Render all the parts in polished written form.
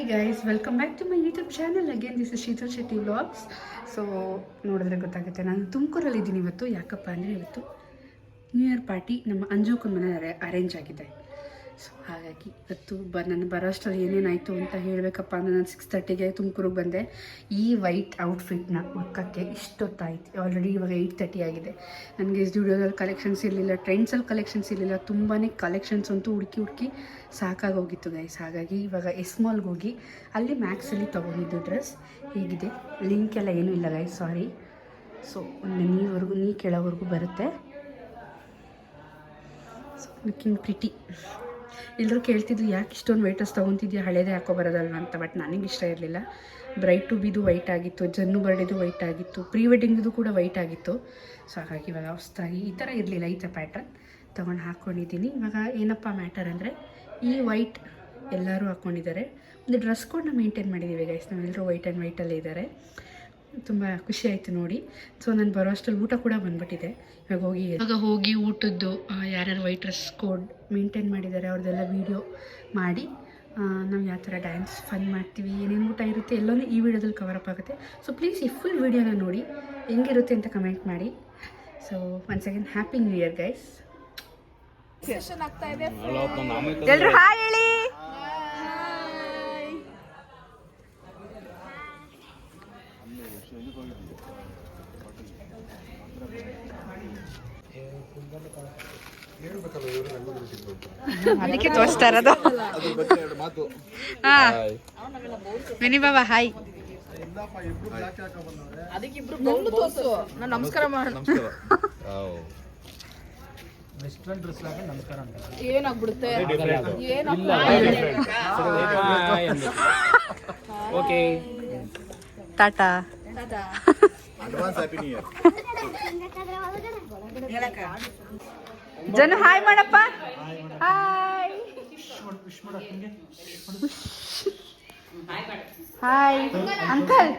Hi guys, welcome back to my YouTube channel. Again this is Sheetal Shetty vlogs. So ನೋಡಿದ್ರೆ ಗೊತ್ತಾಗುತ್ತೆ, ನಾನು ತುಮಕೂರಲ್ಲಿದ್ದೀನಿ ಇವತ್ತು. ಯಾಕಪ್ಪ ಅಂದರೆ ಇವತ್ತು ನ್ಯೂ ಇಯರ್ ಪಾರ್ಟಿ ನಮ್ಮ ಅಂಜುಕನ ಮನೆ ಅರೇಂಜ್ ಆಗಿದೆ. ಸೊ ಹಾಗಾಗಿ ಇವತ್ತು ನಾನು ಬರೋಷ್ಟರಲ್ಲಿ ಏನೇನಾಯಿತು ಅಂತ ಹೇಳಬೇಕಪ್ಪ ಅಂದರೆ, ನಾನು 6:30ಗೆ ತುಮಕೂರಿಗೆ ಬಂದೆ. ಈ ವೈಟ್ ಔಟ್ಫಿಟ್ನ ಹುಡ್ಕೋಕ್ಕೆ ಇಷ್ಟೊತ್ತಾಯಿತು. ಆಲ್ರೆಡಿ ಇವಾಗ 8:30 ಆಗಿದೆ. ನನಗೆ ಸ್ಟುಡಿಯೋದಲ್ಲಿ ಕಲೆಕ್ಷನ್ಸ್ ಇರಲಿಲ್ಲ, ಟ್ರೆಂಡ್ಸಲ್ಲಿ ಕಲೆಕ್ಷನ್ಸ್ ಇರಲಿಲ್ಲ. ತುಂಬಾ ಕಲೆಕ್ಷನ್ಸ್ ಅಂತೂ ಹುಡುಕಿ ಸಾಕಾಗೋಗಿತ್ತು ಗೈಸ್. ಹಾಗಾಗಿ ಇವಾಗ ಎಸ್ ಮಾಲ್ಗೆ ಹೋಗಿ ಅಲ್ಲಿ ಮ್ಯಾಕ್ಸಲ್ಲಿ ತೊಗೊಂಡಿದ್ದು ಡ್ರೆಸ್ ಹೀಗಿದೆ. ಲಿಂಕ್ ಎಲ್ಲ ಏನೂ ಇಲ್ಲ ಗೈಸ್, ಸಾರಿ. ಸೊ ಒಂದು ನೀ ಕೆಳವರೆಗೂ ಬರುತ್ತೆ. So looking pretty. ಎಲ್ಲರೂ ಕೇಳ್ತಿದ್ರು ಯಾಕೆ ಇಷ್ಟೊಂದು ವೈಟಸ್ ತೊಗೊತಿದ್ಯಾ, ಹಳೇದೇ ಹಾಕೋ ಬರೋದಲ್ವ ಅಂತ. ಬಟ್ ನನಗೆ ಇಷ್ಟ ಇರಲಿಲ್ಲ. ಬ್ರೈಟ್ ಟು ಬಿದು ವೈಟ್ ಆಗಿತ್ತು, ಜನ್ನು ಬರ್ಡೇದು ವೈಟ್ ಆಗಿತ್ತು, ಪ್ರೀ ವೆಡ್ಡಿಂಗ್ದು ಕೂಡ ವೈಟ್ ಆಗಿತ್ತು. ಸೊ ಹಾಗಾಗಿ ಇವಾಗ ಹೊಸದಾಗಿ ಈ ಥರ ಇರಲಿಲ್ಲ, ಈ ಥರ ಪ್ಯಾಟರ್ನ್ ತೊಗೊಂಡು ಹಾಕ್ಕೊಂಡಿದ್ದೀನಿ. ಇವಾಗ ಏನಪ್ಪ ಮ್ಯಾಟರ್ ಅಂದರೆ, ಈ ವೈಟ್ ಎಲ್ಲರೂ ಹಾಕ್ಕೊಂಡಿದ್ದಾರೆ. ಒಂದು ಡ್ರೆಸ್ ಕೋಡ್ನ ಮೇಂಟೈನ್ ಮಾಡಿದ್ದೀವಿ ಗೈಸ್. ನಾವೆಲ್ಲರೂ ವೈಟ್ ಆ್ಯಂಡ್ ವೈಟಲ್ಲೇ ಇದ್ದಾರೆ. ತುಂಬ ಖುಷಿ ಆಯಿತು ನೋಡಿ. ಸೊ ನಾನು ಬರೋ ಅಷ್ಟರಲ್ಲಿ ಊಟ ಕೂಡ ಬಂದುಬಿಟ್ಟಿದೆ. ಇವಾಗ ಹೋಗಿ ಊಟದ್ದು ಯಾರ್ಯಾರು ವೈಟ್ ಡ್ರೆಸ್ ಕೋಡ್ ಮೇಂಟೈನ್ ಮಾಡಿದ್ದಾರೆ ಅವ್ರದ್ದೆಲ್ಲ ವೀಡಿಯೋ ಮಾಡಿ ನಾವು ಯಾವ ಥರ ಡ್ಯಾನ್ಸ್ ಫನ್ ಮಾಡ್ತೀವಿ, ಏನೇನು ಊಟ ಇರುತ್ತೆ ಎಲ್ಲವೂ ಈ ವಿಡಿಯೋದಲ್ಲಿ ಕವರಪ್ ಆಗುತ್ತೆ. ಸೊ ಪ್ಲೀಸ್ ಈ ಫುಲ್ ವೀಡಿಯೋನ ನೋಡಿ ಹೆಂಗಿರುತ್ತೆ ಅಂತ ಕಮೆಂಟ್ ಮಾಡಿ. So once again happy new year guys. ಎಲ್ಲರೂ ಹಾಯ್ ಹೇಳಿ. ಅದಕ್ಕೆ ತೋರಿಸ್ತಾ ಇರೋದು. ಮಿನಿ ಬಾಬಾ ಹಾಯ್. ನಮಸ್ಕಾರ ಮಾಡಿ. ಏನಾಗ್ಬಿಡುತ್ತೆ ಟಾಟಾ. ಜನ ಹಾಯ್ ಮಾಡಪ್ಪ. Hi hi uncle.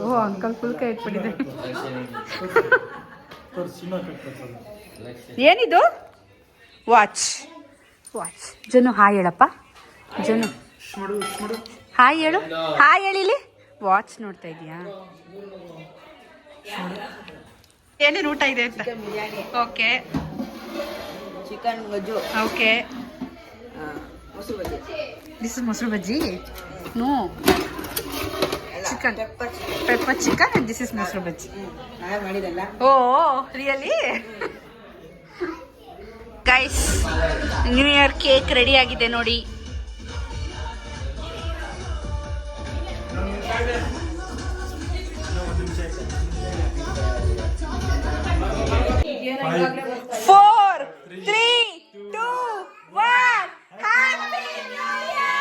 ಓ ಅಂಕಲ್ ಫುಲ್ ಕೈ ಇಟ್ಬಿಟ್ಟಿದೆ. ಏನಿದು? ವಾಚ್. ಜನು ಹಾಯ್ ಹೇಳಪ್ಪ. ಜನು ಹಾಯ್ ಹೇಳು. ಹಾಯ್ ಹೇಳಿಲಿ. ವಾಚ್ ನೋಡ್ತಾ ಇದೀಯಾ? ಏನೇನು ಊಟ ಇದೆ ಅಂತ? ಓಕೆ, ಚಿಕನ್ ಗೊಜ್ಜು. ಓಕೆ, ಮೊಸರು ಬಜ್ಜಿ. ದಿಸ್ ಇಸ್ ಮೊಸರು ಬಜ್ಜಿ. No, chicken pepper chicken and this is ಮೊಸರು ಬಜ್ಜಿ. ನಾವೇ ಮಾಡಿದಲ್ಲ. Oh really guys, new year cake ready ಆಗಿದೆ ನೋಡಿ. Four, 3, 2, 1. Happy New Year!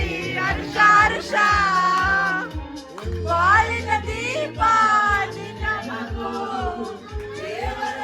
2026. ಬಾಳಿನ ದೀಪ ನಿನ್ನ ಮಗು ದೇವರ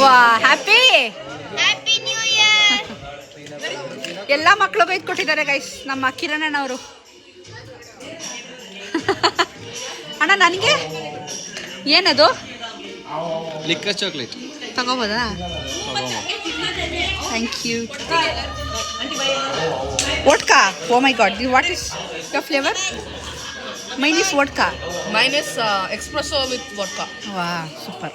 ವಾ ಹ್ಯಾಪಿ ಎಲ್ಲ ಮಕ್ಕಳಿಗೂ ಇದು ಕೊಟ್ಟಿದ್ದಾರೆ ಗೈಸ್ ನಮ್ಮ ಕಿರಣ್ ಅವರು. ಅಣ್ಣ ನನಗೆ ಏನದು ಲಿಕ್ಕರ್ ಚಾಕ್ಲೇಟ್ ತಗೋಬೋದಾ? Thank you. Vodka, oh my god, what is your flavour? Mine is vodka. Mine is espresso with vodka. Wow super.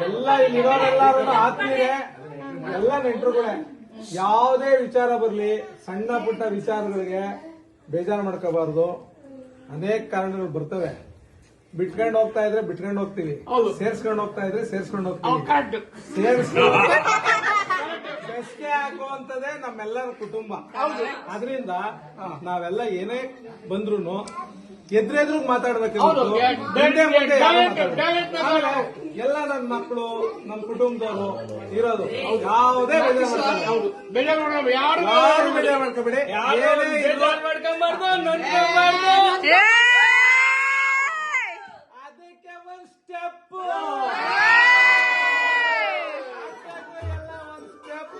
ಎಲ್ಲ ಇಲ್ಲಿರೋರೆಲ್ಲರೂ ಆತ್ಮೀಯರೇ, ಎಲ್ಲ ನೆಂಟರುಗಳೇ, ಯಾವುದೇ ವಿಚಾರ ಬರ್ಲಿ ಸಣ್ಣ ಪುಟ್ಟ ವಿಚಾರಗಳಿಗೆ ಬೇಜಾರು ಮಾಡ್ಕೋಬಾರ್ದು. ಅನೇಕ ಕಾರಣಗಳು ಬರ್ತವೆ. ಬಿಟ್ಕೊಂಡು ಹೋಗ್ತಾ ಇದ್ರೆ ಬಿಟ್ಕೊಂಡು ಹೋಗ್ತೀವಿ, ಸೇರ್ಸ್ಕೊಂಡು ಹೋಗ್ತಾ ಇದ್ರೆ ಸೇರ್ಸ್ಕೊಂಡು ಹೋಗ್ತೀವಿ. ಬೆಸ್ಗೆ ಹಾಕುವಂತದೇ ನಮ್ಮೆಲ್ಲರ ಕುಟುಂಬ. ಅದರಿಂದ ನಾವೆಲ್ಲ ಏನೇ ಬಂದ್ರು ಎದ್ರೆದ್ರು ಮಾತಾಡ್ಬೇಕು. ಎಲ್ಲ ನನ್ನ ಮಕ್ಕಳು, ನಮ್ಮ ಕುಟುಂಬದವರು ಇರೋದು. ಯಾವುದೇ ಯಾರು ಬೇಜಾರು ಮಾಡ್ಕೋಬೇಡಿ. ಅದಕ್ಕೆ ಒಂದು ಸ್ಟೆಪ್, ಎಲ್ಲ ಒಂದು ಸ್ಟೆಪ್.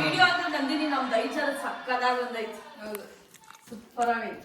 ವಿಡಿಯೋ ಅಂತ ತಂದಿದ್ದೀನಿ. ನಮ್ದು ಐದು ಸಲ ಸಕ್ಕದಾಗಿ ಒಂದೈತೆ, ಸೂಪರ್ ಆಗೈತೆ.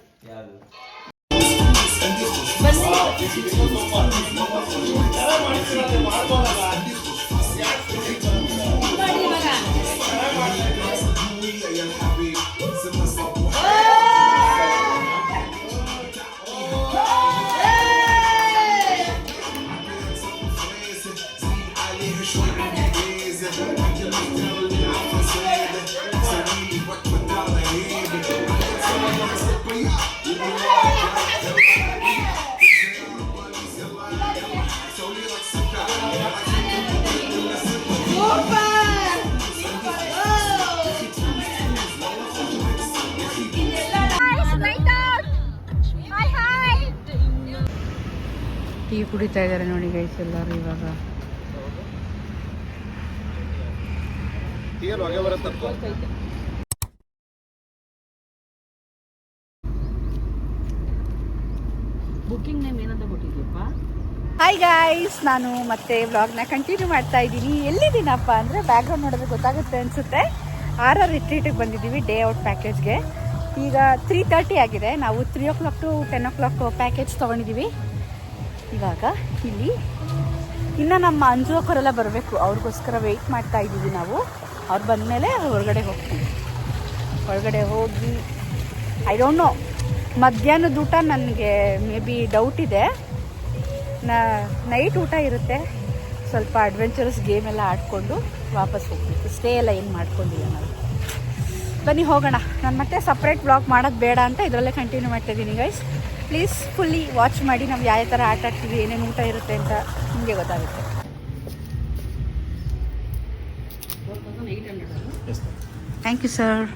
ಟೀ ಕುಡಿತಾ ಇದ್ದಾರೆ ನೋಡಿ ಗೈಸ್ ಎಲ್ಲರೂ ಇವಾಗ. ಬುಕ್ಕಿಂಗ್ ನೇಮ್ ಏನಂತ ಕೊಟ್ಟಿದ್ಯಪ್ಪ? ಹಾಯ್ ಗಾಯ್ಸ್, ನಾನು ಮತ್ತೆ ವ್ಲಾಗ್ನ ಕಂಟಿನ್ಯೂ ಮಾಡ್ತಾ ಇದ್ದೀನಿ. ಎಲ್ಲಿದ್ದೀನಪ್ಪ ಅಂದರೆ ಬ್ಯಾಕ್ಗ್ರೌಂಡ್ ನೋಡಿದ್ರೆ ಗೊತ್ತಾಗುತ್ತೆ ಅನಿಸುತ್ತೆ. RR ರಿಟ್ರೀಟಿಗೆ ಬಂದಿದ್ದೀವಿ ಡೇ ಔಟ್ ಪ್ಯಾಕೇಜ್ಗೆ. ಈಗ 3:30 ಆಗಿದೆ. ನಾವು 3 o'clock to 10 o'clock ಪ್ಯಾಕೇಜ್ ತೊಗೊಂಡಿದ್ದೀವಿ. ಇವಾಗ ಇಲ್ಲಿ ಇನ್ನು ನಮ್ಮ ಅಂಜುವಕ್ಕರೆಲ್ಲ ಬರಬೇಕು, ಅವ್ರಿಗೋಸ್ಕರ ವೆಯ್ಟ್ ಮಾಡ್ತಾ ಇದ್ದೀವಿ ನಾವು. ಅವ್ರು ಬಂದಮೇಲೆ ಹೊರಗಡೆ ಹೋಗ್ತೀವಿ. ಹೊರಗಡೆ ಹೋಗಿ ಐ ಡೋಂಟ್ ನೋ, ಮಧ್ಯಾಹ್ನದ ಊಟ ನನಗೆ ಮೇ ಬಿ ಡೌಟ್ ಇದೆ. ನೈಟ್ ಊಟ ಇರುತ್ತೆ. ಸ್ವಲ್ಪ ಅಡ್ವೆಂಚರಸ್ ಗೇಮ್ ಎಲ್ಲ ಆಡಿಕೊಂಡು ವಾಪಸ್ ಹೋಗ್ಬೇಕು. ಸ್ಟೇ ಎಲ್ಲ ಏನು ಮಾಡ್ಕೊಂಡಿಲ್ಲ ನಾವು. ಬನ್ನಿ ಹೋಗೋಣ. ನಾನು ಮತ್ತೆ ಸಪ್ರೇಟ್ ಬ್ಲಾಗ್ ಮಾಡೋದು ಬೇಡ ಅಂತ ಇದರಲ್ಲೇ ಕಂಟಿನ್ಯೂ ಮಾಡ್ತಾಯಿದ್ದೀನಿ ಗೈಸ್. ಪ್ಲೀಸ್ ಫುಲ್ಲಿ ವಾಚ್ ಮಾಡಿ. ನಾವು ಯಾವ ಥರ ಆಟ ಆಡ್ತೀವಿ, ಏನೇನು ಊಟ ಇರುತ್ತೆ ಅಂತ ನಿಮಗೆ ಗೊತ್ತಾಗುತ್ತೆ. Thank you sir.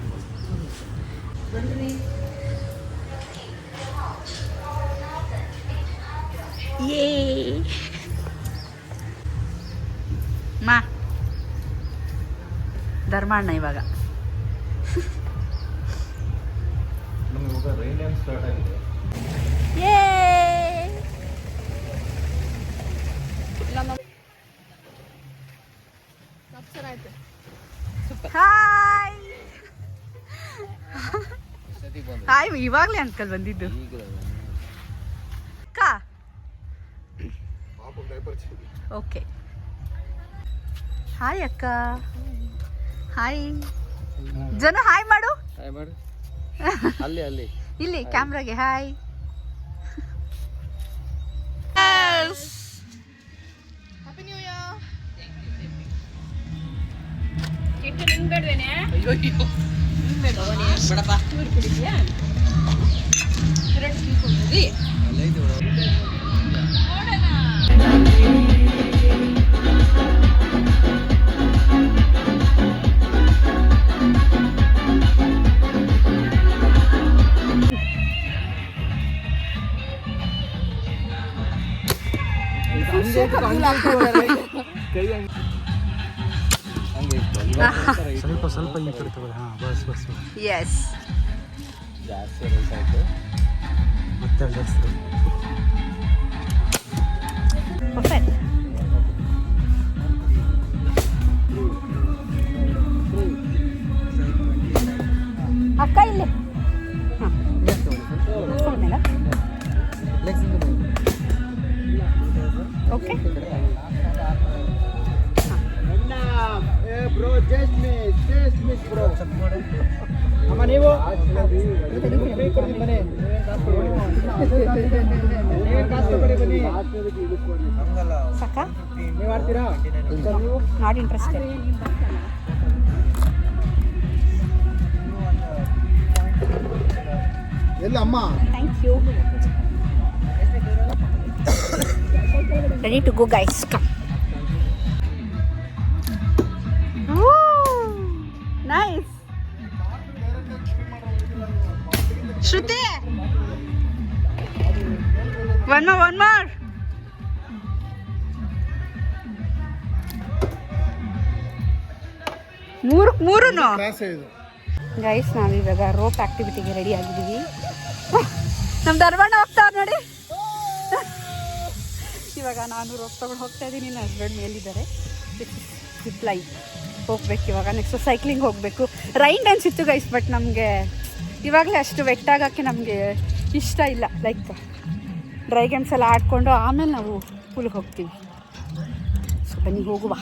ಯೇ ಮಾ ಧರ್ಮಣ್ಣ ಇವಾಗ ಯೇ ಹಾಯ್ ಹಾಯ್, ಇವಾಗಲೇ ಅಂಕಲ್ ಬಂದಿದ್ದು. ಅಕ್ಕ ಓಕೆ. ಹಾಯ್ ಅಕ್ಕ. ಹಾಯ್ ಜನ, ಹಾಯ್ ಮಾಡು. ಅಲ್ಲಿ ಇಲ್ಲಿ ಕ್ಯಾಮ್ರಾಗೆ ಹಾಯ್. ಸ್ವಲ್ಪ ಈ ಕಡೆ ತಗೊಳ್ಳಿ. ಹಾಂ, ಬಸ್ ಎಸ್. ಜಾಸ್ತಿ ರೈಸ್ ಆಯಿತು. ಮತ್ತೆ ಜಾಸ್ತಿ ಪರ್ಫೆಕ್ಟ್. ಅಕ್ಕ ಇಲ್ಲಿ okay. Bro just miss bro. ಅಮ್ಮ ನೀವು ಸಾಕ ನೀವು ಆಡ್ತೀರಾ? Not interested. ಎಲ್ಲ ಅಮ್ಮ. Thank you. Ready to go guys, come. Nice. Shruti, one more. ಮೂರು ಗೈಸ್, ನಾವಿವಾಗ ರೋಪ್ ಆಕ್ಟಿವಿಟಿಗೆ ರೆಡಿ ಆಗಿದ್ದೀವಿ. ನಮ್ಮ ಧರ್ಮಣ್ಣ ಹೋಗ್ತಾವ್ರು ನೋಡಿ. ಇವಾಗ ನಾನು ರೋಪ್ ತೊಗೊಂಡು ಹೋಗ್ತಾ ಇದ್ದೀನಿ. ನನ್ನ ಹಸ್ಬೆಂಡ್ ಮೇಲಿದ್ದಾರೆ. ಜಿಪ್ ಲೈನ್ ಹೋಗ್ಬೇಕು ಇವಾಗ. ನೆಕ್ಸ್ಟ್ ಸೈಕ್ಲಿಂಗ್ ಹೋಗಬೇಕು. ರೈನ್ ಡ್ಯಾನ್ಸ್ ಇತ್ತು ಗೈಸ್, ಬಟ್ ನಮಗೆ ಇವಾಗಲೇ ಅಷ್ಟು ವೆಟ್ಟಾಗೋಕ್ಕೆ ನಮಗೆ ಇಷ್ಟ ಇಲ್ಲ. ಲೈಕ್ ಡ್ರೈ ಗೇಮ್ಸ್ ಎಲ್ಲ ಆಡಿಕೊಂಡು ಆಮೇಲೆ ನಾವು ಪೂಲ್ಗೆ ಹೋಗ್ತೀವಿ. ಸೊ ಬನ್ನಿ ಹೋಗುವ.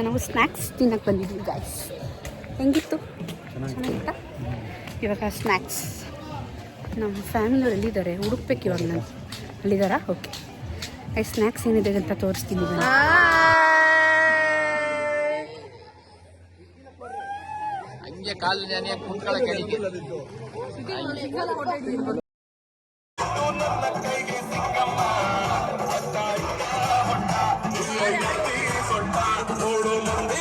ನಾವು ಸ್ನ್ಯಾಕ್ಸ್ ತಿನ್ನಕ್ಕೆ ಬಂದಿದ್ವಿ ಗಾಯ್ಸ್. ಹೆಂಗಿತ್ತು? ಚೆನ್ನಾಗಿತ್ತಾ? ಇವಾಗ ಸ್ನ್ಯಾಕ್ಸ್ ನಮ್ಮ ಫ್ಯಾಮಿಲಿಯವ್ರು ಎಲ್ಲಿದ್ದಾರೆ ಹುಡುಕ್ಬೇಕು ಇವಾಗ. ನಾನು ಅಲ್ಲಿದ್ದಾರಾ? ಓಕೆ. ಸ್ನ್ಯಾಕ್ಸ್ ಏನಿದೆ ಅಂತ ತೋರಿಸ್ತೀನಿ. ಹಂಗೆ ಕಾಲು ಕುಂತ್ಕೊಳ್ಳೋಕೆ ನೋಡು ಮಂದಿ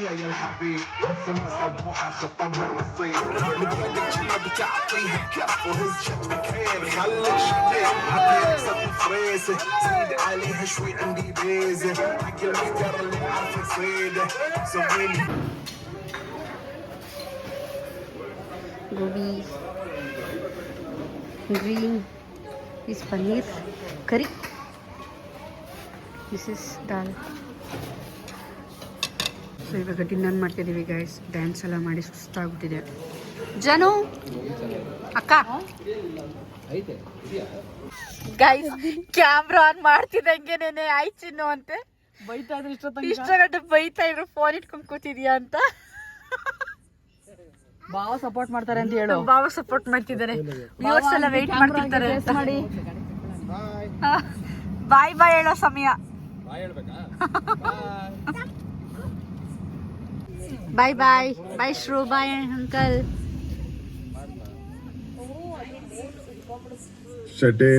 يا الحبيب ثم سبوحة خطبها نصيب متولد كلمة بتعطيها كف وهز مكان خليك شديد عطيك صدمة فريسة زيد عليها شوي عندي بيزة حق المقدار اللي عارف تصيده سويني gobi, green is paneer curry. This is dal. So ಇವಾಗ ಡಿನ್ನರ್ ಮಾಡ್ತಿದ್ದೀವಿ ಗೈಸ್. ಡ್ಯಾನ್ಸ್ ಎಲ್ಲ ಮಾಡಿ ಸುಸ್ತಾಗ್ಬಿಟ್ಟಿದೆ. ಜನು ಅಕ್ಕ ಗೈಸ್ ಕ್ಯಾಮ್ರಾ ಆನ್ ಮಾಡ್ತಿದ್ದಂಗೆ ನೆನೆ ಆಯ್ತು ಚಿನ್ನು ಅಂತೆ ಬೈತಾ ಇದ್ರೆ ಇಷ್ಟ ಗಂಟೆ ಬೈತಾ ಇದ್ರು ಫೋನ್ ಇಟ್ಕೊಂಡು ಕೂತಿದ್ಯಾ ಅಂತ. ಬಾವ ಸಪೋರ್ಟ್ ಮಾಡ್ತಾರೆ ಅಂತ ಹೇಳು. ಬಾವ ಸಪೋರ್ಟ್ ಮಾಡ್ತಿದ್ದಾರೆ, ವ್ಯೂವರ್ಸ್ ಎಲ್ಲ ವೇಟ್ ಮಾಡ್ತಿರ್ತಾರೆ ಮಾಡಿ. ಬಾಯ್ ಬಾಯ್ ಹೇಳೋ ಸಮಯ. ಬಾಯ್ ಬಾಯ್ ಬಾಯ್ ಶ್ರೂ ಬಾಯ್ ಅಂಕಲ್. ಶಟೆ